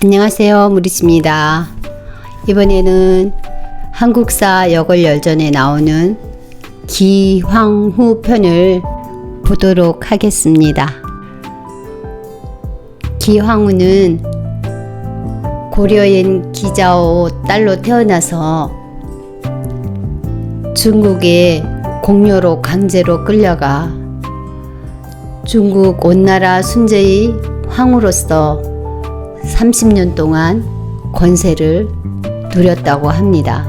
안녕하세요, 무리씨입니다. 이번에는 한국사 여걸열전에 나오는 기황후 편을 보도록 하겠습니다. 기황후는 고려인 기자오 딸로 태어나서 중국의 공료로 강제로 끌려가 중국 온나라 순제의 황후로서 30년 동안 권세를 누렸다고 합니다.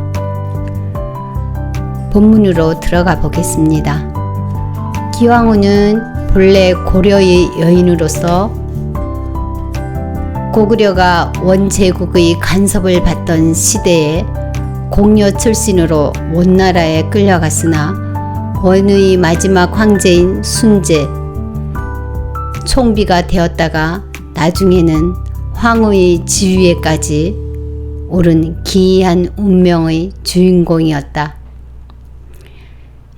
본문으로 들어가 보겠습니다. 기황후는 본래 고려의 여인으로서 고구려가 원제국의 간섭을 받던 시대에 공려 출신으로 원나라에 끌려갔으나 원의 마지막 황제인 순제 총비가 되었다가 나중에는 황후의 지위에까지 오른 기이한 운명의 주인공이었다.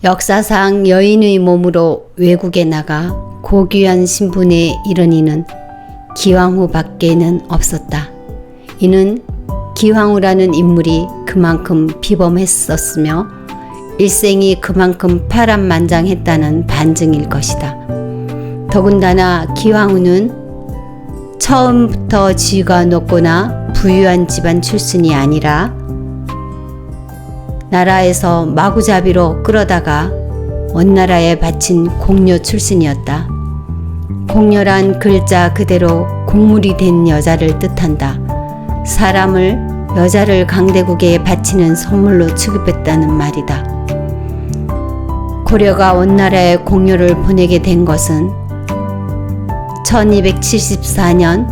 역사상 여인의 몸으로 외국에 나가 고귀한 신분에 이른 이는 기황후 밖에는 없었다. 이는 기황후라는 인물이 그만큼 비범했었으며 일생이 그만큼 파란만장했다는 반증일 것이다. 더군다나 기황후는 처음부터 지위가 높거나 부유한 집안 출신이 아니라 나라에서 마구잡이로 끌어다가 원나라에 바친 공려 출신이었다. 공려란 글자 그대로 곡물이 된 여자를 뜻한다. 사람을 여자를 강대국에 바치는 선물로 취급했다는 말이다. 고려가 원나라에 공려를 보내게 된 것은 1274년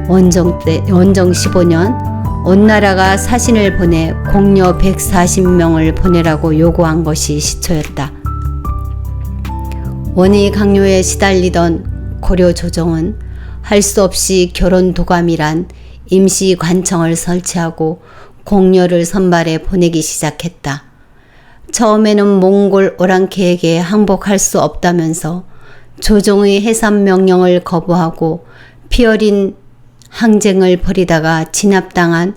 원정 15년 원나라가 사신을 보내 공려 140명을 보내라고 요구한 것이 시초였다. 원의 강요에 시달리던 고려 조정은 할 수 없이 결혼 도감이란 임시 관청을 설치하고 공려를 선발해 보내기 시작했다. 처음에는 몽골 오랑캐에게 항복할 수 없다면서 조정의 해산 명령을 거부하고 피어린 항쟁을 벌이다가 진압당한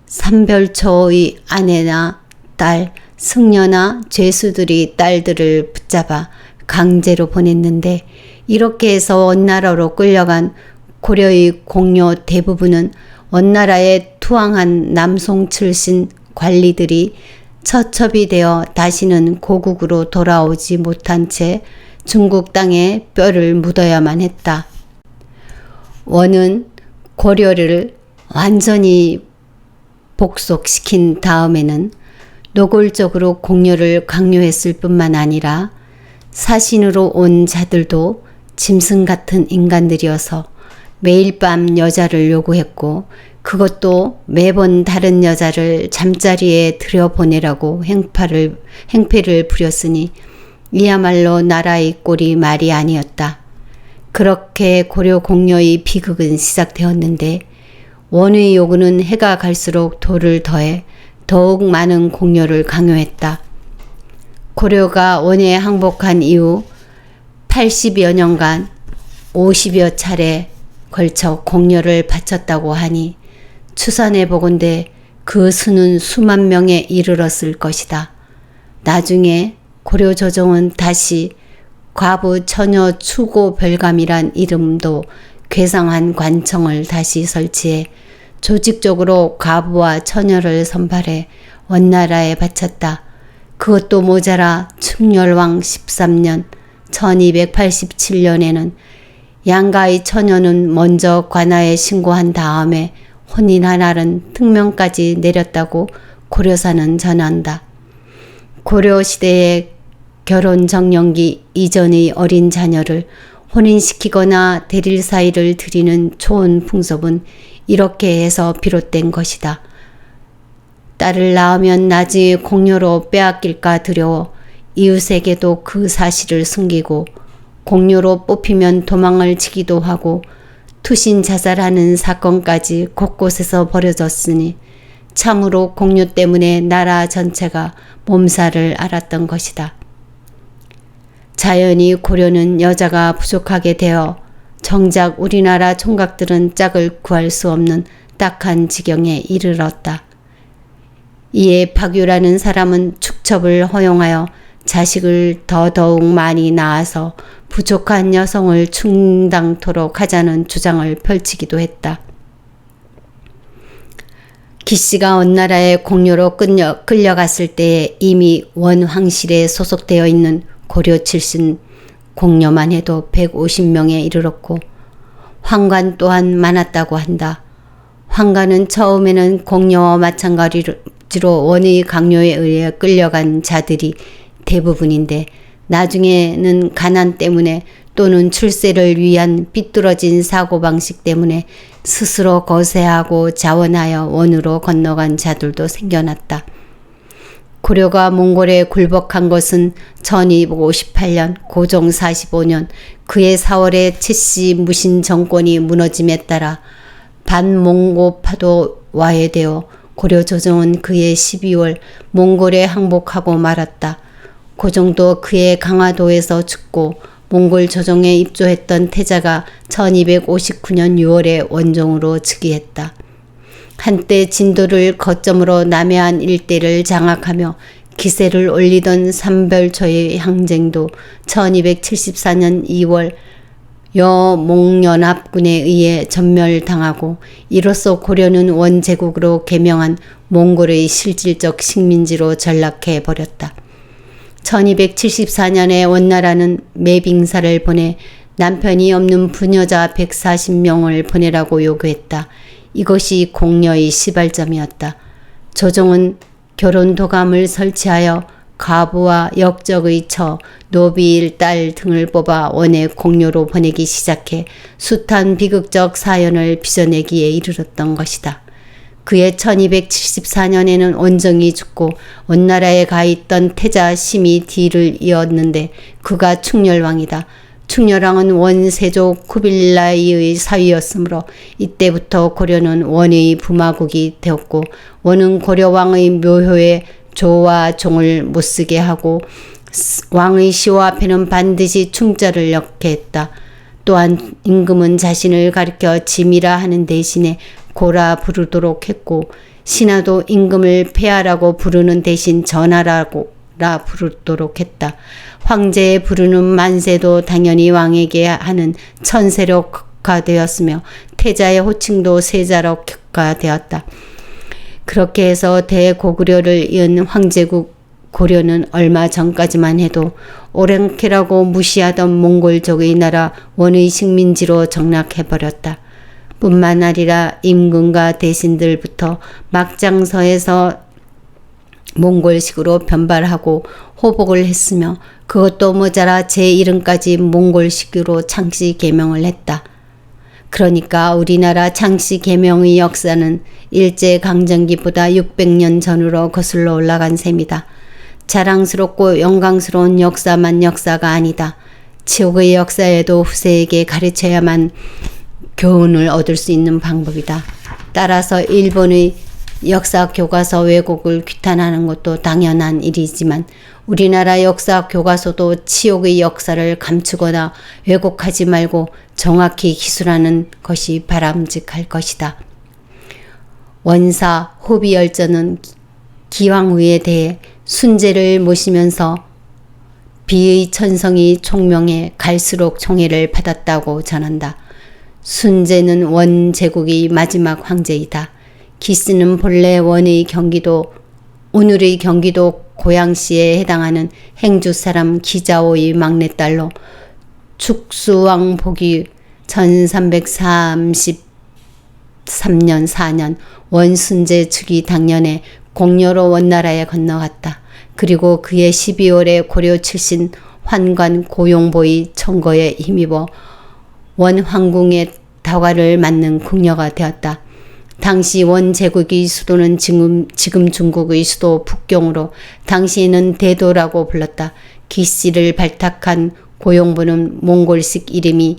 삼별초의 아내나 딸, 승려나 죄수들이 딸들을 붙잡아 강제로 보냈는데 이렇게 해서 원나라로 끌려간 고려의 공려 대부분은 원나라에 투항한 남송 출신 관리들이 처첩이 되어 다시는 고국으로 돌아오지 못한 채 중국 땅에 뼈를 묻어야만 했다. 원은 고려를 완전히 복속시킨 다음에는 노골적으로 공려를 강요했을 뿐만 아니라 사신으로 온 자들도 짐승 같은 인간들이어서 매일 밤 여자를 요구했고 그것도 매번 다른 여자를 잠자리에 들여보내라고 행패를 부렸으니 이야말로 나라의 꼴이 말이 아니었다. 그렇게 고려 공려의 비극은 시작되었는데 원의 요구는 해가 갈수록 도를 더해 더욱 많은 공려를 강요했다. 고려가 원에 항복한 이후 80여 년간 50여 차례 걸쳐 공려를 바쳤다고 하니 추산해 보건대 그 수는 수만 명에 이르렀을 것이다. 나중에 고려 조정은 다시 과부 처녀 추고 별감이란 이름도 괴상한 관청을 다시 설치해 조직적으로 과부와 처녀를 선발해 원나라에 바쳤다. 그것도 모자라 충렬왕 13년 1287년에는 양가의 처녀는 먼저 관아에 신고한 다음에 혼인한 날은 특명까지 내렸다고 고려사는 전한다. 고려시대에 결혼 정년기 이전의 어린 자녀를 혼인시키거나 대릴 사이를 드리는 초원 풍습은 이렇게 해서 비롯된 것이다. 딸을 낳으면 나중에 공료로 빼앗길까 두려워 이웃에게도 그 사실을 숨기고 공료로 뽑히면 도망을 치기도 하고 투신 자살하는 사건까지 곳곳에서 벌어졌으니 참으로 공료 때문에 나라 전체가 몸살을 앓았던 것이다. 자연히 고려는 여자가 부족하게 되어 정작 우리나라 총각들은 짝을 구할 수 없는 딱한 지경에 이르렀다. 이에 박유라는 사람은 축첩을 허용하여 자식을 더더욱 많이 낳아서 부족한 여성을 충당토록 하자는 주장을 펼치기도 했다. 기씨가 원나라에 공료로 끌려갔을 때에 이미 원황실에 소속되어 있는 고려 출신 공료만 해도 150명에 이르렀고 황관 또한 많았다고 한다. 황관은 처음에는 공료와 마찬가지로 원의 강요에 의해 끌려간 자들이 대부분인데 나중에는 가난 때문에 또는 출세를 위한 삐뚤어진 사고방식 때문에 스스로 거세하고 자원하여 원으로 건너간 자들도 생겨났다. 고려가 몽골에 굴복한 것은 1258년 고종 45년 그해 4월에 채씨 무신 정권이 무너짐에 따라 반몽고파도 와해되어 고려 조정은 그해 12월 몽골에 항복하고 말았다. 고종도 그해 강화도에서 죽고 몽골 조정에 입조했던 태자가 1259년 6월에 원종으로 즉위했다. 한때 진도를 거점으로 남해안 일대를 장악하며 기세를 올리던 삼별초의 항쟁도 1274년 2월 여몽연합군에 의해 전멸당하고 이로써 고려는 원제국으로 개명한 몽골의 실질적 식민지로 전락해버렸다. 1274년에 원나라는 매빙사를 보내 남편이 없는 부녀자 140명을 보내라고 요구했다. 이것이 공려의 시발점이었다. 조정은 결혼도감을 설치하여 가부와 역적의 처, 노비일 딸 등을 뽑아 원에 공료로 보내기 시작해 숱한 비극적 사연을 빚어내기에 이르렀던 것이다. 그해 1274년에는 원정이 죽고 원나라에 가 있던 태자 심이 뒤를 이었는데 그가 충렬왕이다. 충렬왕은 원세조 쿠빌라이의 사위였으므로 이때부터 고려는 원의 부마국이 되었고 원은 고려왕의 묘효에 조와 종을 못쓰게 하고 왕의 시호 앞에는 반드시 충자를 넣게 했다. 또한 임금은 자신을 가리켜 짐이라 하는 대신에 고라 부르도록 했고 신하도 임금을 폐하라고 부르는 대신 전하라고 부르도록 했다. 황제에 부르는 만세도 당연히 왕에게 하는 천세로 격화되었으며 태자의 호칭도 세자로 격화되었다. 그렇게 해서 대고구려를 이은 황제국 고려는 얼마 전까지만 해도 오랭캐라고 무시하던 몽골족의 나라 원의 식민지로 정락해버렸다. 뿐만 아니라 임금과 대신들부터 막장서에서 몽골식으로 변발하고 호복을 했으며 그것도 모자라 제 이름까지 몽골식으로 창씨 개명을 했다. 그러니까 우리나라 창씨 개명의 역사는 일제강점기보다 600년 전으로 거슬러 올라간 셈이다. 자랑스럽고 영광스러운 역사만 역사가 아니다. 지옥의 역사에도 후세에게 가르쳐야만 교훈을 얻을 수 있는 방법이다. 따라서 일본의 역사 교과서 왜곡을 규탄하는 것도 당연한 일이지만 우리나라 역사 교과서도 치욕의 역사를 감추거나 왜곡하지 말고 정확히 기술하는 것이 바람직할 것이다. 원사 호비열전은 기왕후에 대해 순제를 모시면서 비의 천성이 총명해 갈수록 총애를 받았다고 전한다. 순제는 원제국의 마지막 황제이다. 기씨는 본래 원의 경기도 오늘의 경기도 고양시에 해당하는 행주 사람 기자오의 막내딸로 축수왕 복위 1333년 4년 원순제 즉위 당년에 공료로 원나라에 건너갔다. 그리고 그해 12월에 고려 출신 환관 고용보의 청거에 힘입어 원황궁의 다과를 맡는 궁녀가 되었다. 당시 원제국의 수도는 지금 중국의 수도 북경으로 당시에는 대도라고 불렀다. 기씨를 발탁한 고용보는 몽골식 이름이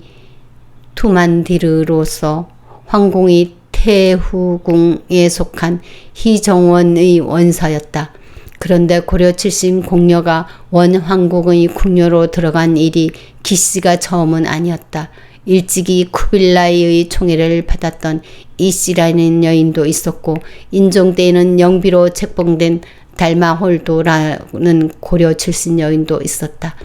투만디르로서 황궁의 태후궁에 속한 희정원의 원서였다. 그런데 고려 출신 공녀가 원황궁의 궁녀로 들어간 일이 기씨가 처음은 아니었다. 일찍이 쿠빌라이의 총애를 받았던 이씨라는 여인도 있었고 인종 때에는 영비로 책봉된 달마홀도라는 고려 출신 여인도 있었다.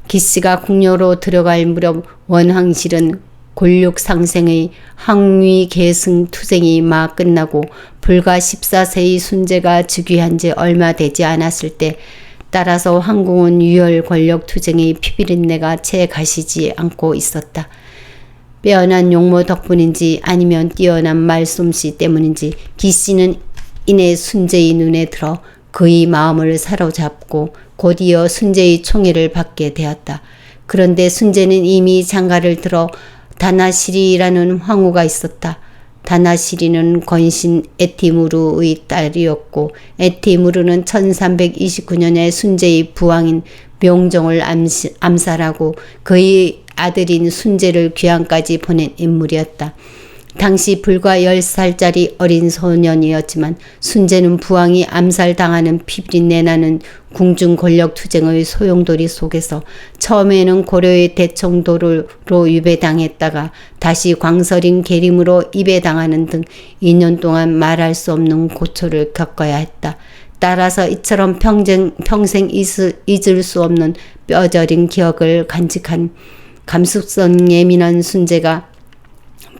기씨가 궁녀로 들어갈 무렵 원황실은 골육 상생의 항위 계승 투쟁이 막 끝나고 불과 14세의 순제가 즉위한 지 얼마 되지 않았을 때 따라서 황궁은 유혈 권력 투쟁의 피비린내가 채 가시지 않고 있었다. 빼어난 용모 덕분인지 아니면 뛰어난 말솜씨 때문인지 기씨는 이내 순제의 눈에 들어 그의 마음을 사로잡고 곧이어 순제의 총애를 받게 되었다. 그런데 순제는 이미 장가를 들어 다나시리라는 황후가 있었다. 다나시리는 건신 에티무르의 딸이었고 에티무르는 1329년에 순제의 부왕인 명종을 암살하고 그의 아들인 순제를 귀양까지 보낸 인물이었다. 당시 불과 10살짜리 어린 소년이었지만 순제는 부왕이 암살당하는 피비린내 나는 궁중 권력 투쟁의 소용돌이 속에서 처음에는 고려의 대청도로 유배당했다가 다시 광설인 계림으로 입에당하는 등 2년 동안 말할 수 없는 고초를 겪어야 했다. 따라서 이처럼 평생 잊을 수 없는 뼈저린 기억을 간직한 감수성 예민한 순제가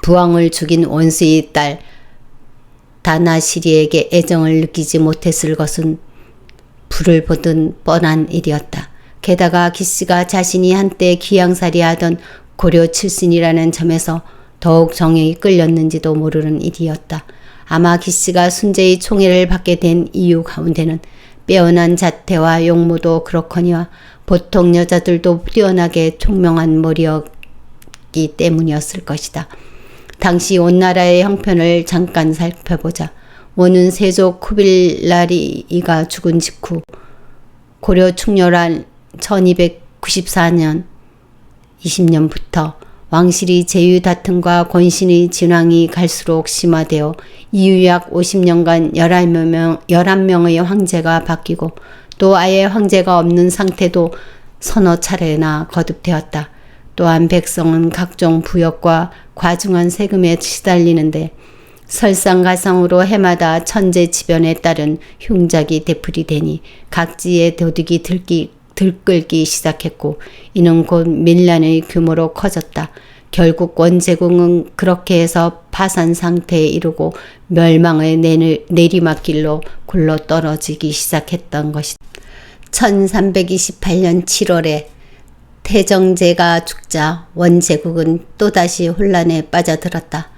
부왕을 죽인 원수의 딸 다나시리에게 애정을 느끼지 못했을 것은 불을 보듯 뻔한 일이었다. 게다가 기씨가 자신이 한때 귀양살이 하던 고려 출신이라는 점에서 더욱 정이 끌렸는지도 모르는 일이었다. 아마 기씨가 순제의 총애를 받게 된 이유 가운데는 빼어난 자태와 용모도 그렇거니와 보통 여자들도 뛰어나게 총명한 머리였기 때문이었을 것이다. 당시 온 나라의 형편을 잠깐 살펴보자. 원은 세조 쿠빌라리가 죽은 직후 고려 충렬한 1294년 20년부터 왕실의 제휴 다툼과 권신의 진왕이 갈수록 심화되어 이후 약 50년간 11명의 황제가 바뀌고 또 아예 황제가 없는 상태도 서너 차례나 거듭되었다. 또한 백성은 각종 부역과 과중한 세금에 시달리는데 설상가상으로 해마다 천재지변에 따른 흉작이 되풀이되니 각지의 도둑이 들끓기 시작했고 이는 곧 밀란의 규모로 커졌다. 결국 원제국은 그렇게 해서 파산 상태에 이르고 멸망의 내리막길로 굴러떨어지기 시작했던 것이다. 1328년 7월에 태정제가 죽자 원제국은 또다시 혼란에 빠져들었다.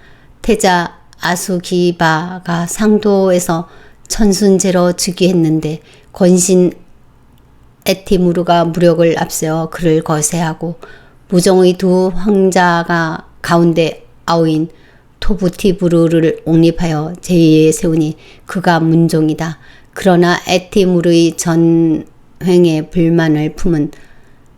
태자 아수기바가 상도에서 천순제로 즉위했는데 권신 에티무르가 무력을 앞세워 그를 거세하고 무종의 두 황자가 가운데 아우인 토부티부르를 옹립하여 제위에 세우니 그가 문종이다. 그러나 에티무르의 전횡에 불만을 품은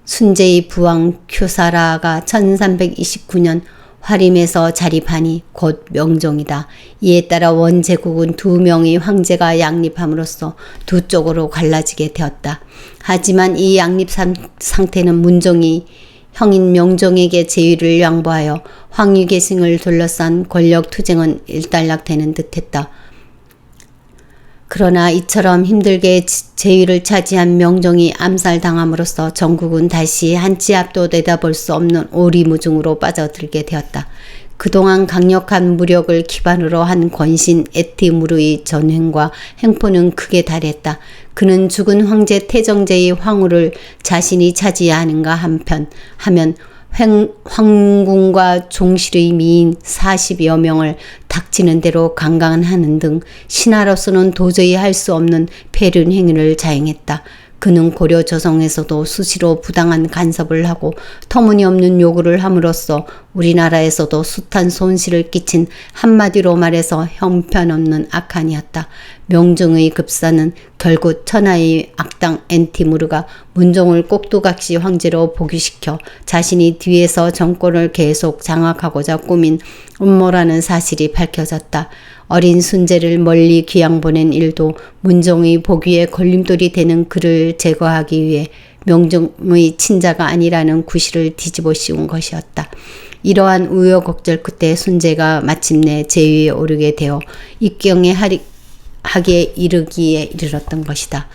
순제의 부왕 큐사라가 1329년 화림에서 자립하니 곧 명종이다. 이에 따라 원제국은 2명의 황제가 양립함으로써 두 쪽으로 갈라지게 되었다. 하지만 이 양립 상태는 문종이 형인 명종에게 제위를 양보하여 황유계승을 둘러싼 권력 투쟁은 일단락되는 듯했다. 그러나 이처럼 힘들게 제위를 차지한 명종이 암살당함으로써 전국은 다시 한 치 앞도 내다볼 수 없는 오리무중으로 빠져들게 되었다. 그동안 강력한 무력을 기반으로 한 권신 에티무르의 전횡과 행포는 크게 달했다. 그는 죽은 황제 태정제의 황후를 자신이 차지하는가 하면 황궁과 종실의 미인 40여 명을 닥치는 대로 강간하는 등 신하로서는 도저히 할 수 없는 폐륜 행위를 자행했다. 그는 고려 조선에서도 수시로 부당한 간섭을 하고 터무니없는 요구를 함으로써 우리나라에서도 숱한 손실을 끼친 한마디로 말해서 형편없는 악한이었다. 명종의 급사는 결국 천하의 악당 엔티무르가 문종을 꼭두각시 황제로 복위시켜 자신이 뒤에서 정권을 계속 장악하고자 꾸민 음모라는 사실이 밝혀졌다. 어린 순제를 멀리 귀양 보낸 일도 문종의 복위에 걸림돌이 되는 그를 제거하기 위해 명종의 친자가 아니라는 구실을 뒤집어 씌운 것이었다. 이러한 우여곡절 끝에 순제가 마침내 제위에 오르게 되어 입경에 하게 이르기에 이르렀던 것이다.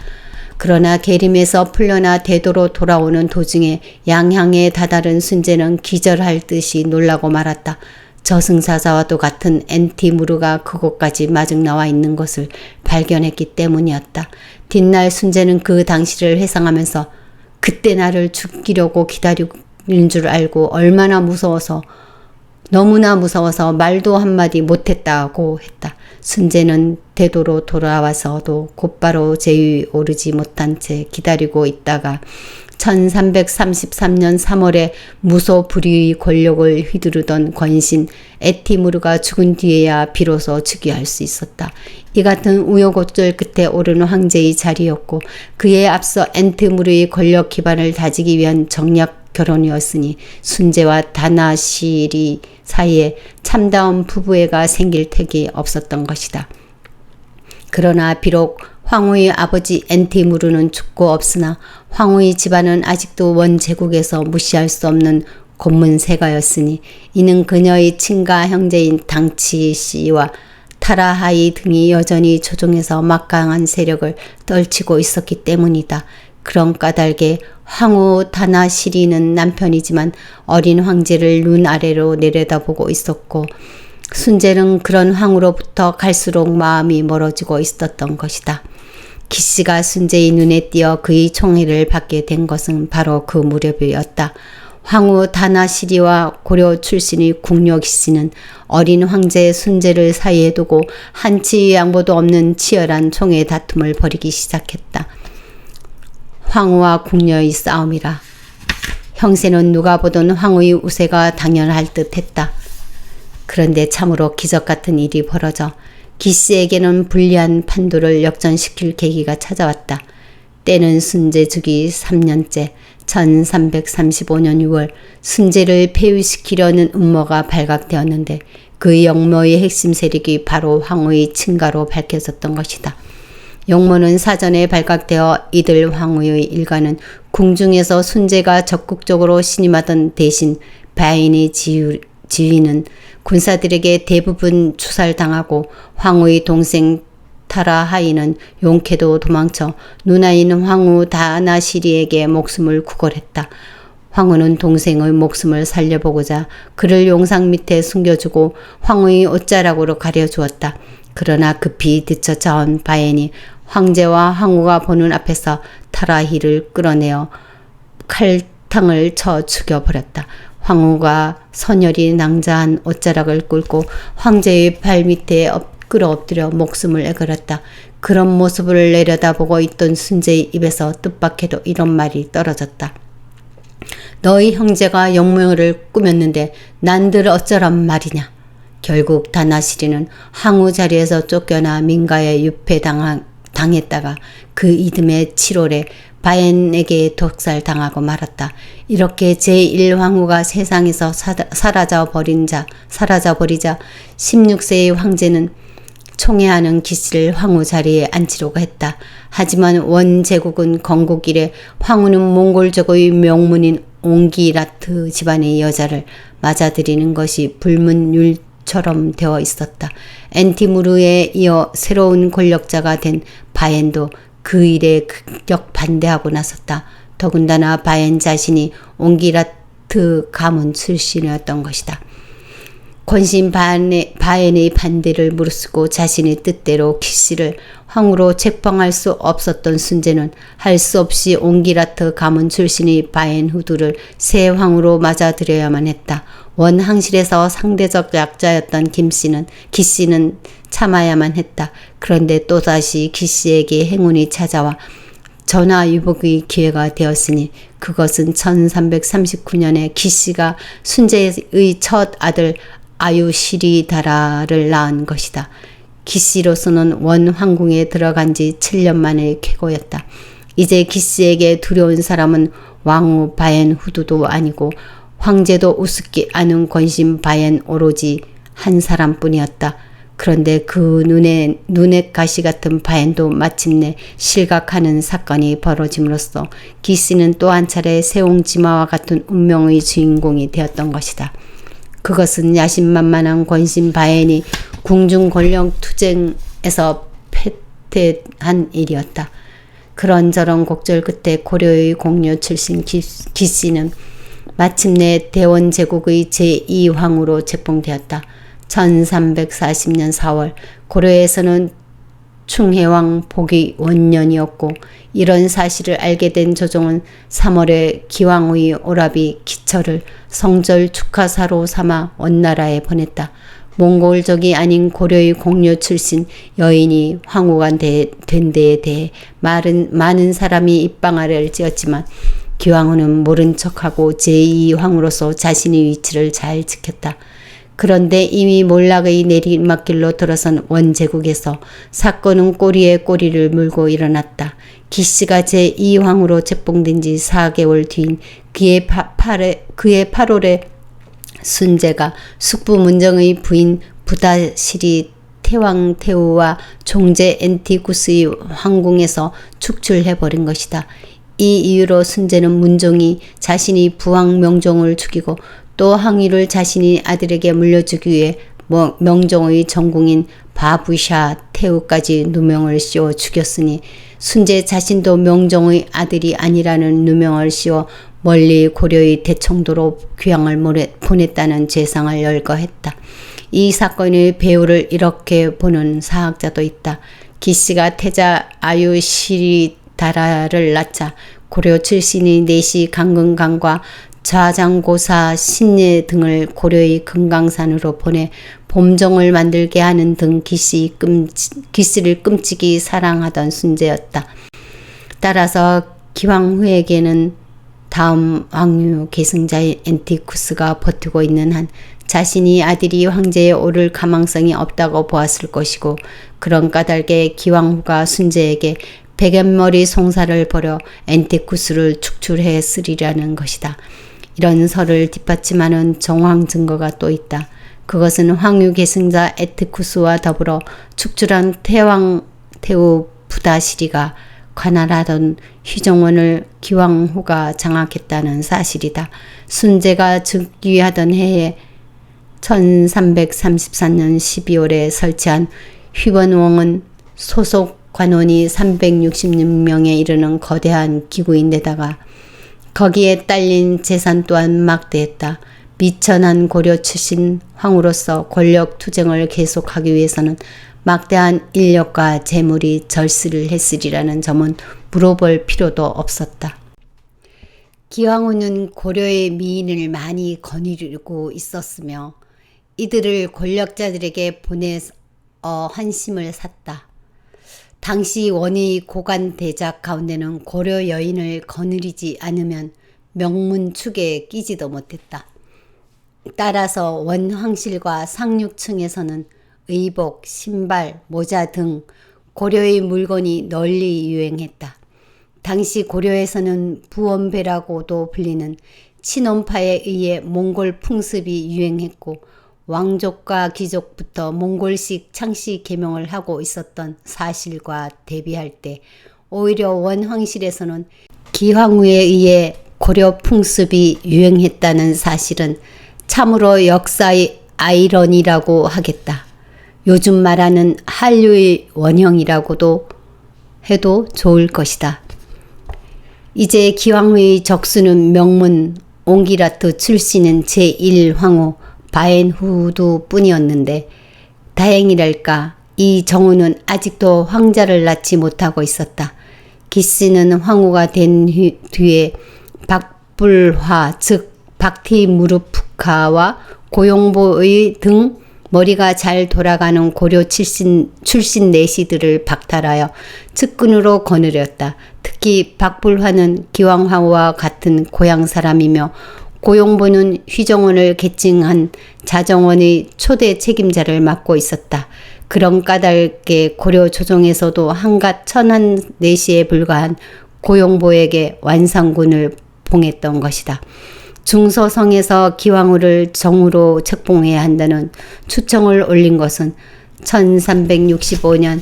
그러나 계림에서 풀려나 대도로 돌아오는 도중에 양향에 다다른 순제는 기절할 듯이 놀라고 말았다. 저승사자와도 같은 엔티무르가 그곳까지 마중 나와 있는 것을 발견했기 때문이었다. 뒷날 순제는 그 당시를 회상하면서 그때 나를 죽이려고 기다리는 줄 알고 얼마나 무서워서 너무나 무서워서 말도 한마디 못했다고 했다. 순제는 대도로 돌아와서도 곧바로 제위 오르지 못한 채 기다리고 있다가 1333년 3월에 무소불위의 권력을 휘두르던 권신 에티무르가 죽은 뒤에야 비로소 즉위할 수 있었다. 이 같은 우여곡절 끝에 오른 황제의 자리였고 그에 앞서 엔티무르의 권력 기반을 다지기 위한 정략 결혼이었으니 순제와 다나시리 사이에 참다운 부부애가 생길 택이 없었던 것이다. 그러나 비록 황후의 아버지 엔티무르는 죽고 없으나 황후의 집안은 아직도 원제국에서 무시할 수 없는 고문세가였으니 이는 그녀의 친가 형제인 당치 씨와 타라하이 등이 여전히 조종해서 막강한 세력을 떨치고 있었기 때문이다. 그런 까닭에 황후 다나시리는 남편이지만 어린 황제를 눈 아래로 내려다보고 있었고 순제는 그런 황후로부터 갈수록 마음이 멀어지고 있었던 것이다. 기씨가 순제의 눈에 띄어 그의 총애를 받게 된 것은 바로 그 무렵이었다. 황후 다나시리와 고려 출신의 궁녀 기씨는 어린 황제 순제를 사이에 두고 한치 양보도 없는 치열한 총애 다툼을 벌이기 시작했다. 황후와 궁녀의 싸움이라. 형세는 누가 보던 황후의 우세가 당연할 듯 했다. 그런데 참으로 기적 같은 일이 벌어져 기씨에게는 불리한 판도를 역전시킬 계기가 찾아왔다. 때는 순제 즉위 3년째 1335년 6월 순제를 폐위시키려는 음모가 발각되었는데 그 영모의 핵심 세력이 바로 황후의 친가로 밝혀졌던 것이다. 영모는 사전에 발각되어 이들 황후의 일가는 궁중에서 순제가 적극적으로 신임하던 대신 바인의 지위는 군사들에게 대부분 추살당하고 황후의 동생 타라하이는 용케도 도망쳐 누나인 황후 다나시리에게 목숨을 구걸했다. 황후는 동생의 목숨을 살려보고자 그를 용상 밑에 숨겨주고 황후의 옷자락으로 가려주었다. 그러나 급히 뒤쫓아온 바엔이 황제와 황후가 보는 앞에서 타라히를 끌어내어 칼탕을 쳐 죽여버렸다. 황후가 선열이 낭자한 옷자락을 꿇고 황제의 발밑에 끌어엎드려 목숨을 애걸었다. 그런 모습을 내려다보고 있던 순제의 입에서 뜻밖에도 이런 말이 떨어졌다. 너희 형제가 영모를 꾸몄는데 난들 어쩌란 말이냐. 결국 다나시리는 황후 자리에서 쫓겨나 민가에 유폐당했다가 그 이듬해 7월에 바엔에게 독살당하고 말았다. 이렇게 제1황후가 세상에서 사라져버리자 16세의 황제는 총애하는 기씨를 황후 자리에 앉히려고 했다. 하지만 원제국은 건국 이래 황후는 몽골족의 명문인 옹기라트 집안의 여자를 맞아들이는 것이 불문율처럼 되어 있었다. 엔티무르에 이어 새로운 권력자가 된 바엔도 그 일에 극력 반대하고 나섰다. 더군다나 바엔 자신이 옹기라트 가문 출신이었던 것이다. 권신 바엔의 반대를 무릅쓰고 자신의 뜻대로 기씨를 황후로 책봉할 수 없었던 순제는 할 수 없이 옹기라트 가문 출신의 바엔 후두를 새 황후로 맞아들여야만 했다. 원항실에서 상대적 약자였던 기씨는 참아야만 했다. 그런데 또다시 기씨에게 행운이 찾아와 전화위복의 기회가 되었으니 그것은 1339년에 기씨가 순제의 첫 아들 아유시리다라를 낳은 것이다. 기씨로서는 원황궁에 들어간 지 7년 만의 쾌거였다. 이제 기씨에게 두려운 사람은 왕후 바엔 후두도 아니고 황제도 우습게 아는 권신 바엔 오로지 한 사람뿐이었다. 그런데 그 눈에 가시 같은 바엔도 마침내 실각하는 사건이 벌어짐으로써 기씨는 또 한 차례 세옹지마와 같은 운명의 주인공이 되었던 것이다. 그것은 야심만만한 권신 바엔이 궁중 권력 투쟁에서 패퇴한 일이었다. 그런저런 곡절 끝에 고려의 공료 출신 기씨는 마침내 대원 제국의 제2황후로 책봉되었다. 1340년 4월 고려에서는 충해왕 복위 원년이었고 이런 사실을 알게 된 조정은 3월에 기왕의 오라비 기철을 성절 축하사로 삼아 원나라에 보냈다. 몽골족이 아닌 고려의 공료 출신 여인이 황후가 된 데에 대해 많은 사람이 입방아를 찧었지만 기왕후는 모른 척하고 제2황후로서 자신의 위치를 잘 지켰다. 그런데 이미 몰락의 내리막길로 들어선 원제국에서 사건은 꼬리에 꼬리를 물고 일어났다. 기씨가 제2황후로 책봉된 지 4개월 뒤인 그의 8월에 순제가 숙부 문정의 부인 부다시리 태왕태우와 종제 엔티쿠스의 황궁에서 축출해버린 것이다. 이 이유로 순제는 문종이 자신이 부왕 명종을 죽이고 또 항위를 자신이 아들에게 물려주기 위해 명종의 전궁인 바부샤 태우까지 누명을 씌워 죽였으니 순제 자신도 명종의 아들이 아니라는 누명을 씌워 멀리 고려의 대청도로 귀향을 보냈다는 죄상을 열거했다. 이 사건의 배후를 이렇게 보는 사학자도 있다. 기씨가 태자 아유시리다라를 낳자 고려 출신의 내시 강근강과 좌장고사 신예 등을 고려의 금강산으로 보내 봄정을 만들게 하는 등 기씨를 끔찍이 사랑하던 순제였다. 따라서 기왕후에게는 다음 왕유 계승자인 엔티쿠스가 버티고 있는 한 자신이 아들이 황제에 오를 가망성이 없다고 보았을 것이고 그런 까닭에 기왕후가 순제에게 백연머리 송사를 벌여 엔티쿠스를 축출했으리라는 것이다. 이런 설을 뒷받침하는 정황 증거가 또 있다. 그것은 황유 계승자 엔티쿠스와 더불어 축출한 태왕태우 부다시리가 관할하던 휘정원을 기왕후가 장악했다는 사실이다. 순제가 즉위하던 해에 1334년 12월에 설치한 휘원원은 소속 관원이 366명에 이르는 거대한 기구인데다가 거기에 딸린 재산 또한 막대했다. 미천한 고려 출신 황후로서 권력 투쟁을 계속하기 위해서는 막대한 인력과 재물이 절실을 했으리라는 점은 물어볼 필요도 없었다. 기왕후는 고려의 미인을 많이 거느리고 있었으며 이들을 권력자들에게 보내 환심을 샀다. 당시 원의 고관 대작 가운데는 고려 여인을 거느리지 않으면 명문축에 끼지도 못했다. 따라서 원황실과 상륙층에서는 의복, 신발, 모자 등 고려의 물건이 널리 유행했다. 당시 고려에서는 부원배라고도 불리는 친원파에 의해 몽골 풍습이 유행했고 왕족과 귀족부터 몽골식 창씨 계명을 하고 있었던 사실과 대비할 때 오히려 원황실에서는 기황후에 의해 고려 풍습이 유행했다는 사실은 참으로 역사의 아이러니라고 하겠다. 요즘 말하는 한류의 원형이라고도 해도 좋을 것이다. 이제 기왕후의 적수는 명문 옹기라트 출신은 제1황후 바엔후두 뿐이었는데 다행이랄까 이 정후는 아직도 황자를 낳지 못하고 있었다. 기씨는 황후가 된 뒤에 박불화 즉 박티무르프카와 고용보의 등 머리가 잘 돌아가는 고려 출신 내시들을 박탈하여 측근으로 거느렸다. 특히 박불화는 기왕황후와 같은 고향 사람이며 고용보는 휘정원을 개칭한 자정원의 초대 책임자를 맡고 있었다. 그런 까닭에 고려 조정에서도 한갓 천한 내시에 불과한 고용보에게 완상군을 봉했던 것이다. 중서성에서 기왕후를 정후로 책봉해야 한다는 추청을 올린 것은 1365년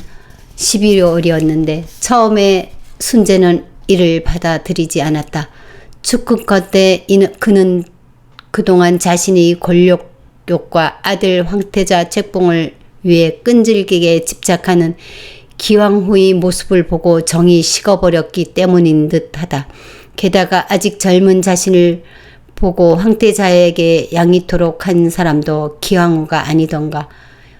11월이었는데 처음에 순제는 이를 받아들이지 않았다. 축근컨대 그는 그동안 자신의 권력 가족과 아들 황태자 책봉을 위해 끈질기게 집착하는 기왕후의 모습을 보고 정이 식어버렸기 때문인 듯하다. 게다가 아직 젊은 자신을 보고 황태자에게 양이토록 한 사람도 기왕후가 아니던가.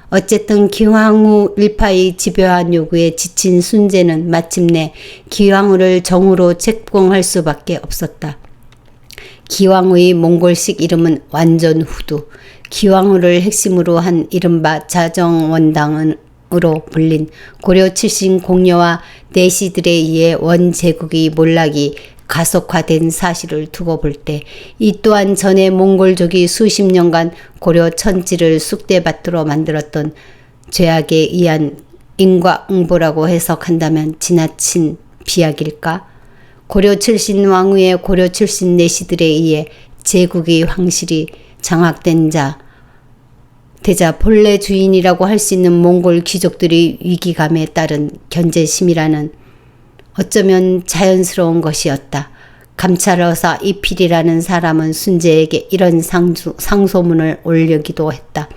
어쨌든 기왕후 일파의 집요한 요구에 지친 순제는 마침내 기왕후를 정으로 책봉할 수밖에 없었다. 기왕후의 몽골식 이름은 완전후두, 기왕후를 핵심으로 한 이른바 자정원당으로 불린 고려 출신 공녀와 내시들에 의해 원제국의 몰락이 가속화된 사실을 두고 볼 때 이 또한 전에 몽골족이 수십 년간 고려 천지를 쑥대밭으로 만들었던 죄악에 의한 인과응보라고 해석한다면 지나친 비약일까? 고려 출신 왕후의 고려 출신 내시들에 의해 제국의 황실이 장악된 자 되자 본래 주인이라고 할 수 있는 몽골 귀족들의 위기감에 따른 견제심이라는 어쩌면 자연스러운 것이었다. 감찰여사 이필이라는 사람은 순제에게 이런 상소문을 올리기도 했다.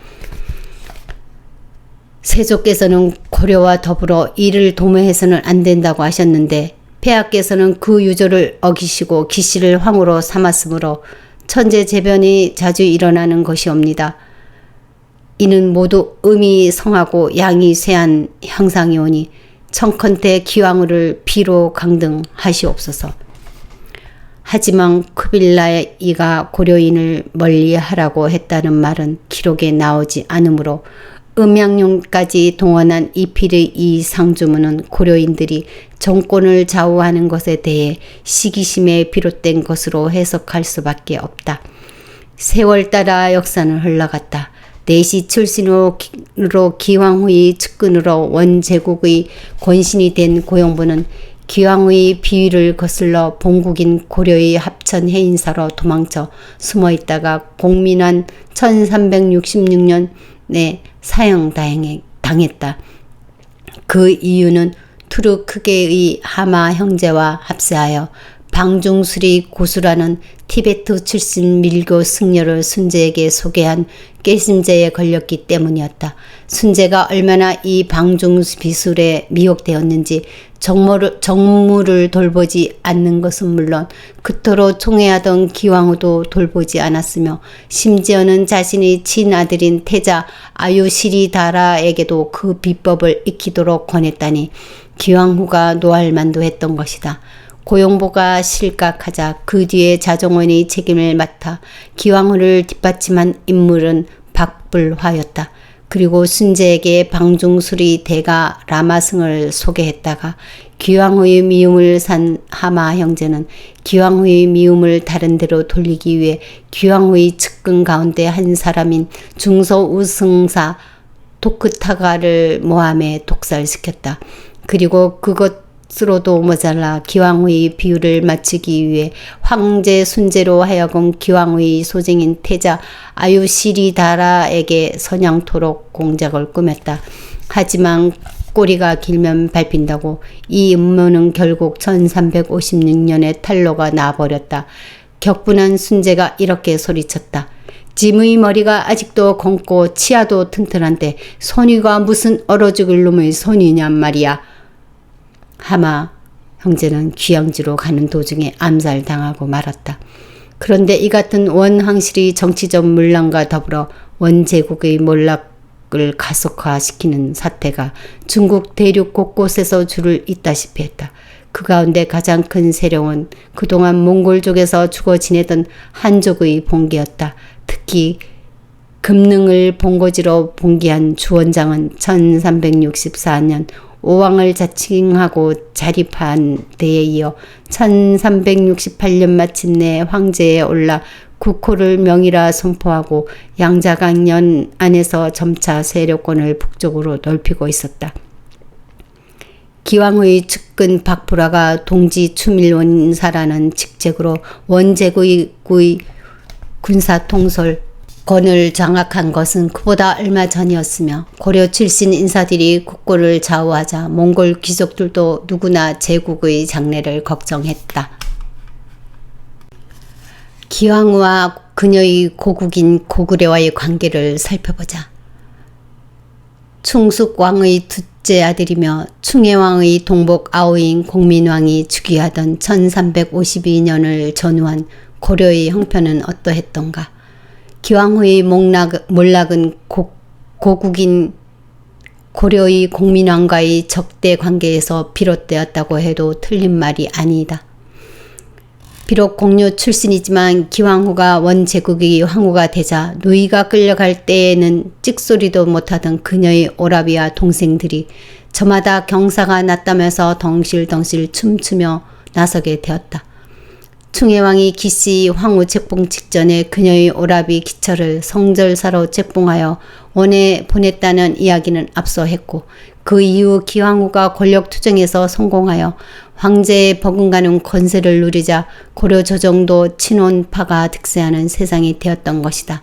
세조께서는 고려와 더불어 이를 도모해서는 안 된다고 하셨는데 폐하께서는 그 유조를 어기시고 기씨를 황후로 삼았으므로 천재재변이 자주 일어나는 것이옵니다. 이는 모두 음이 성하고 양이 쇠한 형상이오니 청컨대 기왕후를 비로 강등하시옵소서. 하지만 쿠빌라이가 고려인을 멀리하라고 했다는 말은 기록에 나오지 않으므로 음양룡까지 동원한 이필의 이 상주문은 고려인들이 정권을 좌우하는 것에 대해 시기심에 비롯된 것으로 해석할 수밖에 없다. 세월 따라 역사는 흘러갔다. 내시 출신으로 기왕후의 측근으로 원제국의 권신이 된 고용부는 기왕후의 비위를 거슬러 본국인 고려의 합천 해인사로 도망쳐 숨어있다가 공민한 1366년에 사형당했다. 그 이유는 투르크계의 하마 형제와 합세하여 방중술이 고수라는 티베트 출신 밀교 승려를 순제에게 소개한 꾀심죄에 걸렸기 때문이었다. 순제가 얼마나 이 방중비술에 미혹되었는지 정무를 돌보지 않는 것은 물론 그토록 총애하던 기왕후도 돌보지 않았으며 심지어는 자신의 친아들인 태자 아유시리다라에게도 그 비법을 익히도록 권했다니 기왕후가 노할 만도 했던 것이다. 고용보가 실각하자 그 뒤에 자정원이 책임을 맡아 기왕후를 뒷받침한 인물은 박불화였다. 그리고 순제에게 방중수리 대가 라마승을 소개했다가 기왕후의 미움을 산 하마 형제는 기왕후의 미움을 다른 데로 돌리기 위해 기왕후의 측근 가운데 한 사람인 중서우승사 토크타가를 모함해 독살시켰다. 그리고 그것으로도 모자라 기왕후의 비유를 맞추기 위해 황제 순제로 하여금 기왕후의 소쟁인 태자 아유시리다라에게 선양토록 공작을 꾸몄다. 하지만 꼬리가 길면 밟힌다고 이 음모는 결국 1356년에 탄로가 나버렸다. 격분한 순제가 이렇게 소리쳤다. 짐의 머리가 아직도 검고 치아도 튼튼한데 선위가 무슨 얼어 죽을 놈의 선위냔 말이야. 하마 형제는 귀양지로 가는 도중에 암살당하고 말았다. 그런데 이 같은 원황실이 정치적 문란과 더불어 원제국의 몰락을 가속화시키는 사태가 중국 대륙 곳곳에서 줄을 잇다시피 했다. 그 가운데 가장 큰 세력은 그동안 몽골족에서 죽어 지내던 한족의 봉기였다. 특히 금능을 본거지로 봉기한 주원장은 1364년 오왕을 자칭하고 자립한 데에 이어 1368년 마침내 황제에 올라 국호를 명이라 선포하고 양자강연 안에서 점차 세력권을 북쪽으로 넓히고 있었다. 기왕후의 측근 박불화가 동지 추밀원사라는 직책으로 원제국의 군사통솔 권을 장악한 것은 그보다 얼마 전이었으며 고려 출신 인사들이 국고를 좌우하자 몽골 귀족들도 누구나 제국의 장래를 걱정했다. 기왕후와 그녀의 고국인 고구려와의 관계를 살펴보자. 충숙왕의 둘째 아들이며 충해왕의 동복 아우인 공민왕이 즉위하던 1352년을 전후한 고려의 형편은 어떠했던가. 기왕후의 몰락은 고국인 고려의 공민왕과의 적대 관계에서 비롯되었다고 해도 틀린 말이 아니다. 비록 공료 출신이지만 기왕후가 원제국의 황후가 되자 누이가 끌려갈 때에는 찍소리도 못하던 그녀의 오라비와 동생들이 저마다 경사가 났다면서 덩실덩실 춤추며 나서게 되었다. 충해왕이 기씨 황후 책봉 직전에 그녀의 오라비 기철을 성절사로 책봉하여 원에 보냈다는 이야기는 앞서 했고, 그 이후 기왕후가 권력투쟁에서 성공하여 황제의 버금가는 권세를 누리자 고려 조정도 친원파가 득세하는 세상이 되었던 것이다.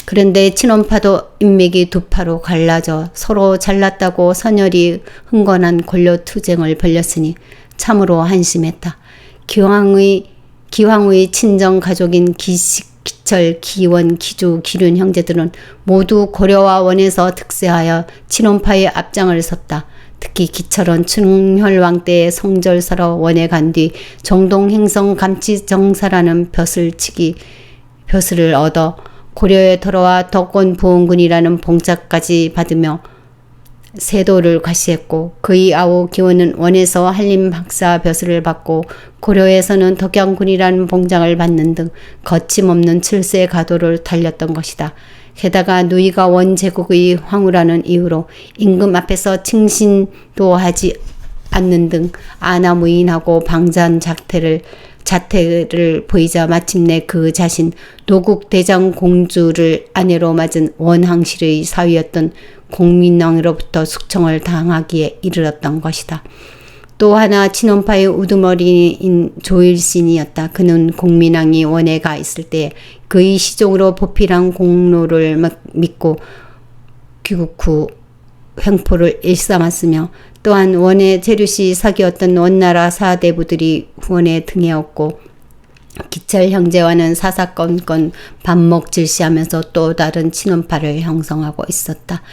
그런데 친원파도 인맥이 두 파로 갈라져 서로 잘났다고 선열이 흥건한 권력투쟁을 벌였으니 참으로 한심했다. 기왕후의 친정 가족인 기식, 기철, 기원, 기주, 기륜 형제들은 모두 고려와 원에서 득세하여 친원파의 앞장을 섰다. 특히 기철은 충혈왕 때의 성절사로 원에 간 뒤 정동행성 감치정사라는 벼슬을 얻어 고려에 돌아와 덕원부원군이라는 봉자까지 받으며 세도를 과시했고, 그의 아우 기원은 원에서 한림박사 벼슬을 받고 고려에서는 덕양군이라는 봉장을 받는 등 거침없는 칠세 가도를 달렸던 것이다. 게다가 누이가 원제국의 황후라는 이유로 임금 앞에서 칭신도 하지 않는 등 아나무인하고 방잔 자태를 보이자 마침내 그 자신 노국대장공주를 아내로 맞은 원항실의 사위였던 공민왕으로부터 숙청을 당하기에 이르렀던 것이다. 또 하나 친원파의 우두머리인 조일신이었다. 그는 공민왕이 원에 가 있을 때 그의 시종으로 보필한 공로를 믿고 귀국 후 횡포를 일삼았으며, 또한 원의 재류시 사기였던 원나라 사대부들이 원에 등에었고, 기철 형제와는 사사건건 반목질시하면서 또 다른 친원파를 형성하고 있었다.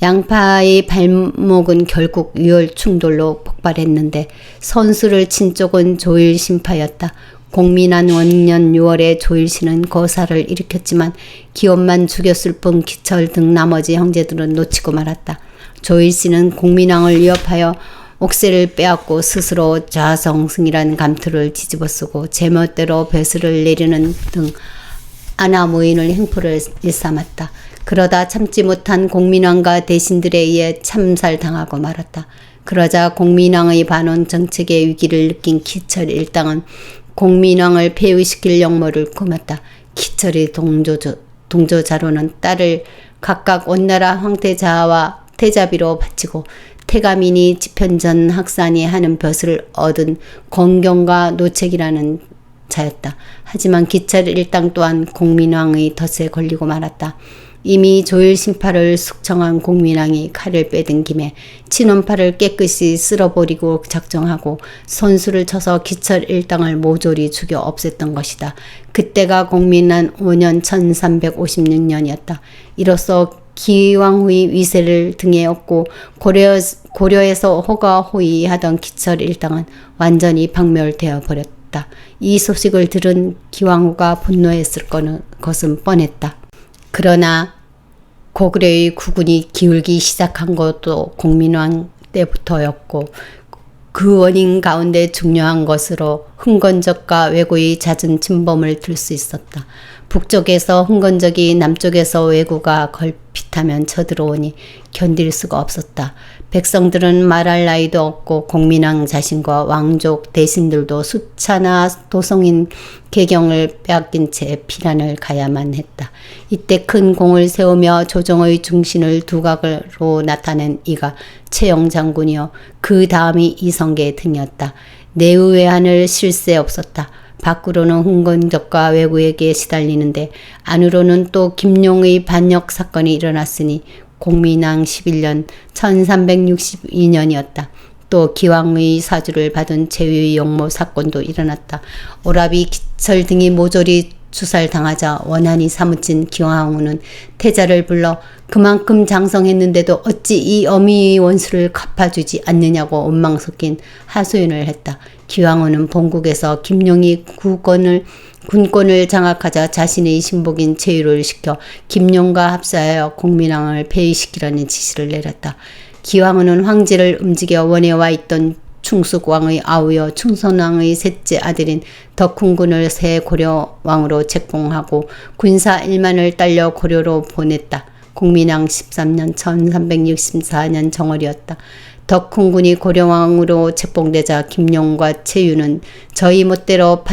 양파의 발목은 결국 유혈 충돌로 폭발했는데 선수를 친 쪽은 조일신파였다. 공민한 원년 6월에 조일신은 거사를 일으켰지만 기원만 죽였을 뿐 기철 등 나머지 형제들은 놓치고 말았다. 조일신은 공민왕을 위협하여 옥새를 빼앗고 스스로 좌성승이라는 감투를 뒤집어쓰고 제멋대로 벼슬을 내리는 등 아나무인을 행포를 일삼았다. 그러다 참지 못한 공민왕과 대신들에 의해 참살당하고 말았다. 그러자 공민왕의 반원 정책의 위기를 느낀 기철 일당은 공민왕을 폐위시킬 역모를 꾸몄다. 기철의 동조자로는 딸을 각각 원나라 황태자와 태자비로 바치고, 태가민이 지편전 학산이 하는 벼슬을 얻은 건경과 노책이라는 자였다. 하지만 기철 일당 또한 공민왕의 덫에 걸리고 말았다. 이미 조일신파를 숙청한 공민왕이 칼을 빼든 김에 친원파를 깨끗이 쓸어버리고 작정하고 선수를 쳐서 기철 일당을 모조리 죽여 없앴던 것이다. 그때가 공민왕 5년 1356년이었다. 이로써 기왕후의 위세를 등에 업고 고려에서 호가호위하던 기철 일당은 완전히 박멸되어 버렸다. 이 소식을 들은 기왕후가 분노했을 것은 뻔했다. 그러나 고구려의 국군이 기울기 시작한 것도 공민왕 때부터였고, 그 원인 가운데 중요한 것으로 흥건적과 왜구의 잦은 침범을 들 수 있었다. 북쪽에서 흥건적이 남쪽에서 왜구가 걸핏하면 쳐들어오니 견딜 수가 없었다. 백성들은 말할 나이도 없고 공민왕 자신과 왕족 대신들도 수차나 도성인 계경을 빼앗긴 채 피난을 가야만 했다. 이때 큰 공을 세우며 조정의 중심을 두각으로 나타낸 이가 최영 장군이요, 그 다음이 이성계 등이었다. 내의외한을 쉴 새 없었다. 밖으로는 흥건적과 왜구에게 시달리는데 안으로는 또 김용의 반역 사건이 일어났으니 공민왕 11년 1362년이었다. 또 기왕의 사주를 받은 제위의 역모 사건도 일어났다. 오라비, 기철 등이 모조리 주살당하자 원한이 사무친 기왕후는 태자를 불러 그만큼 장성했는데도 어찌 이 어미의 원수를 갚아주지 않느냐고 원망 섞인 하소연을 했다. 기왕후는 본국에서 김용이 군권을 장악하자 자신의 신복인 최유를 시켜 김용과 합사하여 공민왕을 폐위시키라는 지시를 내렸다. 기왕후는 황제를 움직여 원에 와 있던 충숙왕의 아우여 충선왕의 셋째 아들인 덕훈군을 새 고려왕으로 책봉하고 군사 1만을 딸려 고려로 보냈다. 공민왕 13년 1364년 정월이었다. 덕훈군이 고려왕으로 책봉되자 김용과 최유는 저희 멋대로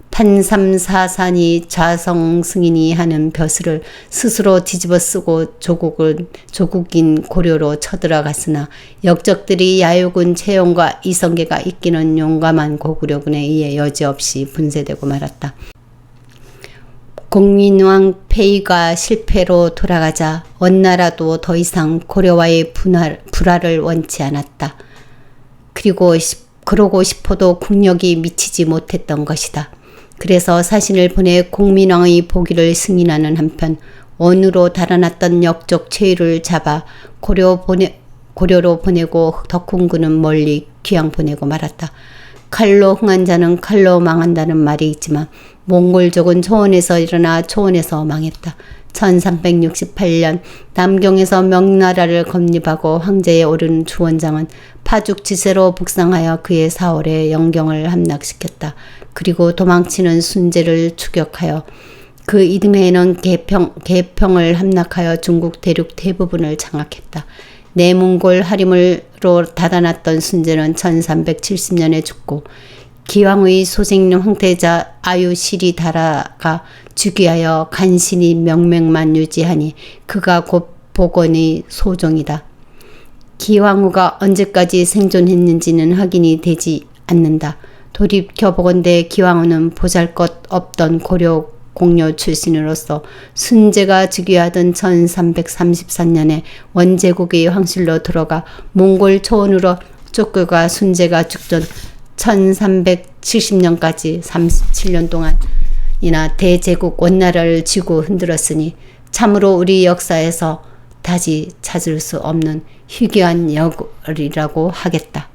판삼사산이 좌성승인이 하는 벼슬을 스스로 뒤집어 쓰고 조국인 고려로 쳐들어갔으나 역적들이 야유군 최용과 이성계가 이끼는 용감한 고구려군에 의해 여지없이 분쇄되고 말았다. 공민왕 폐위가 실패로 돌아가자 원나라도 더 이상 고려와의 불화를 원치 않았다. 그러고 싶어도 국력이 미치지 못했던 것이다. 그래서 사신을 보내 공민왕의 보기를 승인하는 한편 원으로 달아났던 역적 최유를 잡아 고려로 보내고 덕훈군은 멀리 귀양 보내고 말았다. 칼로 흥한 자는 칼로 망한다는 말이 있지만 몽골족은 초원에서 일어나 초원에서 망했다. 1368년 남경에서 명나라를 건립하고 황제에 오른 주원장은 파죽지세로 북상하여 그의 사월에 영경을 함락시켰다. 그리고 도망치는 순제를 추격하여 그 이듬해에는 개평을 함락하여 중국 대륙 대부분을 장악했다. 내몽골 하림으로 닫아놨던 순제는 1370년에 죽고 기왕의 소생 황태자 아유시리다라가 즉위하여 간신히 명맥만 유지하니 그가 곧 복원의 소종이다. 기왕후가 언제까지 생존했는지는 확인이 되지 않는다. 돌이켜보건대 기왕후는 보잘것없던 고려 공료 출신으로서 순제가 즉위하던 1334년에 원제국의 황실로 들어가 몽골 초원으로 쫓겨가 순제가 죽던 1370년까지 37년 동안이나 대제국 원나라를 쥐고 흔들었으니 참으로 우리 역사에서 다시 찾을 수 없는 희귀한 역을이라고 하겠다.